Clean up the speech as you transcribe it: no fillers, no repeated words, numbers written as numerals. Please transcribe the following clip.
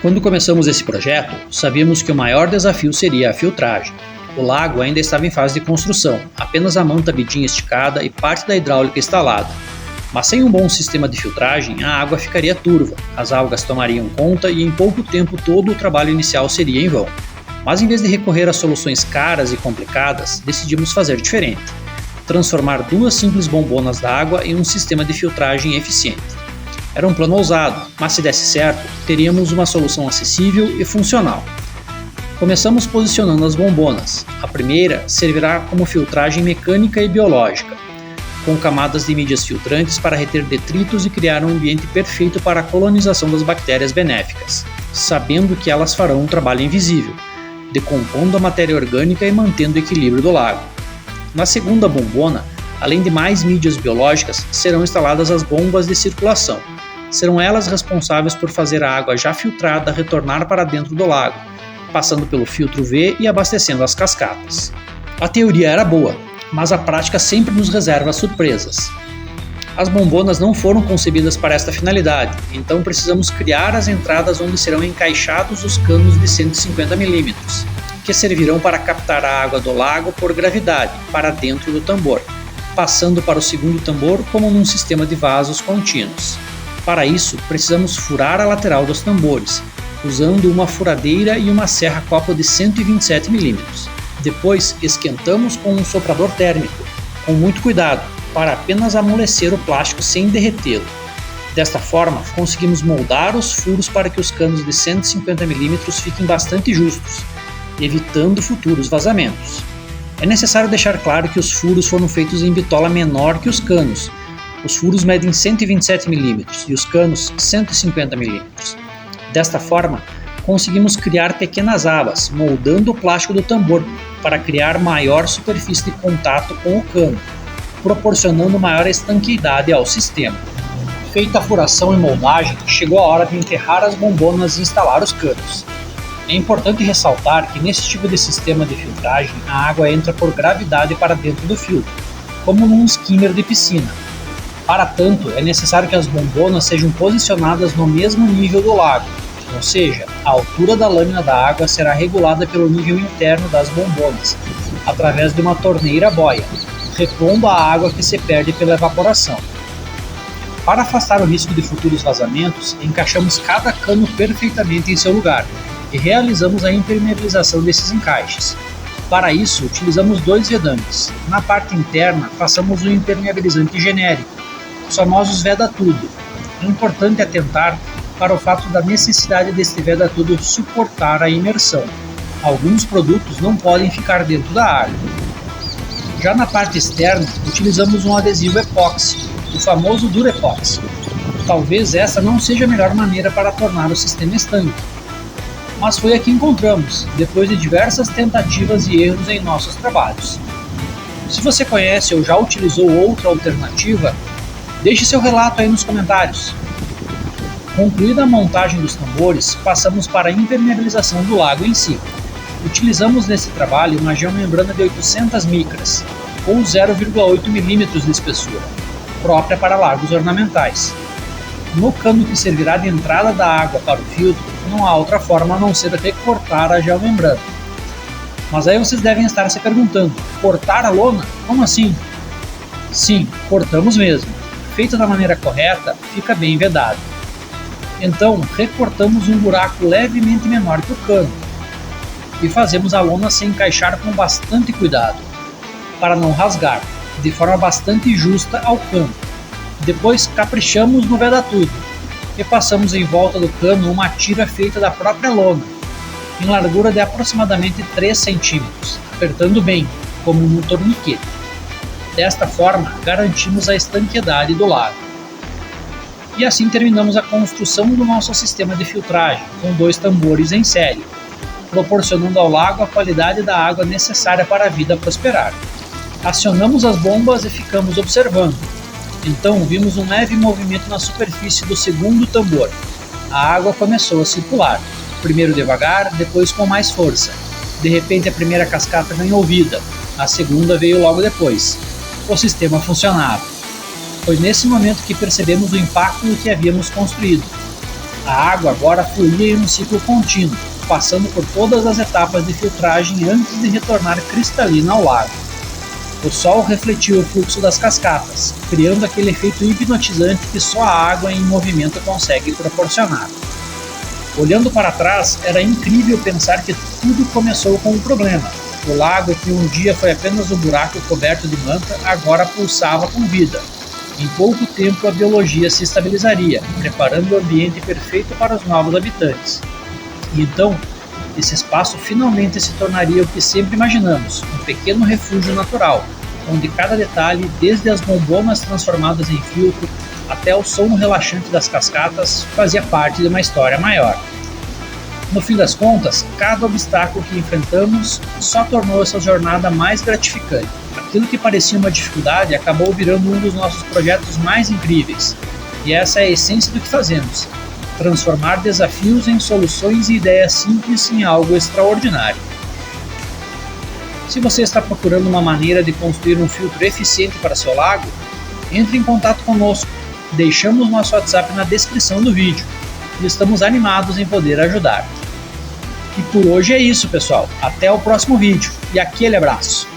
Quando começamos esse projeto, sabíamos que o maior desafio seria a filtragem. O lago ainda estava em fase de construção, apenas a manta bidinha esticada e parte da hidráulica instalada. Mas sem um bom sistema de filtragem, a água ficaria turva, as algas tomariam conta e em pouco tempo todo o trabalho inicial seria em vão. Mas em vez de recorrer a soluções caras e complicadas, decidimos fazer diferente. Transformar 2 simples bombonas d'água em um sistema de filtragem eficiente. Era um plano ousado, mas se desse certo, teríamos uma solução acessível e funcional. Começamos posicionando as bombonas. A primeira servirá como filtragem mecânica e biológica, com camadas de mídias filtrantes para reter detritos e criar um ambiente perfeito para a colonização das bactérias benéficas, sabendo que elas farão um trabalho invisível, decompondo a matéria orgânica e mantendo o equilíbrio do lago. Na segunda bombona, além de mais mídias biológicas, serão instaladas as bombas de circulação. Serão elas responsáveis por fazer a água já filtrada retornar para dentro do lago, passando pelo filtro V e abastecendo as cascatas. A teoria era boa, mas a prática sempre nos reserva surpresas. As bombonas não foram concebidas para esta finalidade, então precisamos criar as entradas onde serão encaixados os canos de 150 mm, que servirão para captar a água do lago por gravidade para dentro do tambor, passando para o segundo tambor como num sistema de vasos contínuos. Para isso, precisamos furar a lateral dos tambores, usando uma furadeira e uma serra-copo de 127 mm. Depois, esquentamos com um soprador térmico, com muito cuidado, para apenas amolecer o plástico sem derretê-lo. Desta forma, conseguimos moldar os furos para que os canos de 150 mm fiquem bastante justos, evitando futuros vazamentos. É necessário deixar claro que os furos foram feitos em bitola menor que os canos. Os furos medem 127 mm e os canos 150 mm. Desta forma, conseguimos criar pequenas abas, moldando o plástico do tambor para criar maior superfície de contato com o cano, proporcionando maior estanqueidade ao sistema. Feita a furação e moldagem, chegou a hora de enterrar as bombonas e instalar os canos. É importante ressaltar que nesse tipo de sistema de filtragem, a água entra por gravidade para dentro do filtro, como num skimmer de piscina. Para tanto, é necessário que as bombonas sejam posicionadas no mesmo nível do lago, ou seja, a altura da lâmina da água será regulada pelo nível interno das bombonas, através de uma torneira boia, repondo a água que se perde pela evaporação. Para afastar o risco de futuros vazamentos, encaixamos cada cano perfeitamente em seu lugar e realizamos a impermeabilização desses encaixes. Para isso, utilizamos 2 vedames. Na parte interna, passamos um impermeabilizante genérico, os famosos Veda-Tudo. É importante atentar para o fato da necessidade deste Veda-Tudo suportar a imersão. Alguns produtos não podem ficar dentro da água. Já na parte externa, utilizamos um adesivo epóxi, o famoso Durepoxi. Talvez essa não seja a melhor maneira para tornar o sistema estanque, mas foi a que encontramos, depois de diversas tentativas e erros em nossos trabalhos. Se você conhece ou já utilizou outra alternativa, deixe seu relato aí nos comentários. Concluída a montagem dos tambores, passamos para a impermeabilização do lago em si. Utilizamos nesse trabalho uma geomembrana de 800 micras, ou 0,8 mm de espessura, própria para lagos ornamentais. No cano que servirá de entrada da água para o filtro, não há outra forma a não ser recortar a geomembrana. Mas aí vocês devem estar se perguntando, cortar a lona? Como assim? Sim, cortamos mesmo. Feita da maneira correta, fica bem vedado. Então, recortamos um buraco levemente menor que o cano e fazemos a lona se encaixar com bastante cuidado, para não rasgar, de forma bastante justa ao cano. Depois caprichamos no Veda-Tudo e passamos em volta do cano uma tira feita da própria lona, em largura de aproximadamente 3 cm, apertando bem, como num torniquete. Desta forma, garantimos a estanqueidade do lago. E assim terminamos a construção do nosso sistema de filtragem, com 2 tambores em série, proporcionando ao lago a qualidade da água necessária para a vida prosperar. Acionamos as bombas e ficamos observando. Então vimos um leve movimento na superfície do segundo tambor. A água começou a circular, primeiro devagar, depois com mais força. De repente a primeira cascata ganhou vida, a segunda veio logo depois. O sistema funcionava. Foi nesse momento que percebemos o impacto do que havíamos construído. A água agora fluía em um ciclo contínuo, passando por todas as etapas de filtragem antes de retornar cristalina ao lago. O sol refletiu o fluxo das cascatas, criando aquele efeito hipnotizante que só a água em movimento consegue proporcionar. Olhando para trás, era incrível pensar que tudo começou com um problema. O lago, que um dia foi apenas um buraco coberto de manta, agora pulsava com vida. Em pouco tempo a biologia se estabilizaria, preparando o ambiente perfeito para os novos habitantes. E então, esse espaço finalmente se tornaria o que sempre imaginamos, um pequeno refúgio natural, onde cada detalhe, desde as bombonas transformadas em filtro até o som relaxante das cascatas, fazia parte de uma história maior. No fim das contas, cada obstáculo que enfrentamos só tornou essa jornada mais gratificante. Aquilo que parecia uma dificuldade acabou virando um dos nossos projetos mais incríveis. E essa é a essência do que fazemos: transformar desafios em soluções e ideias simples em algo extraordinário. Se você está procurando uma maneira de construir um filtro eficiente para seu lago, entre em contato conosco. Deixamos nosso WhatsApp na descrição do vídeo e estamos animados em poder ajudar. E por hoje é isso, pessoal. Até o próximo vídeo e aquele abraço!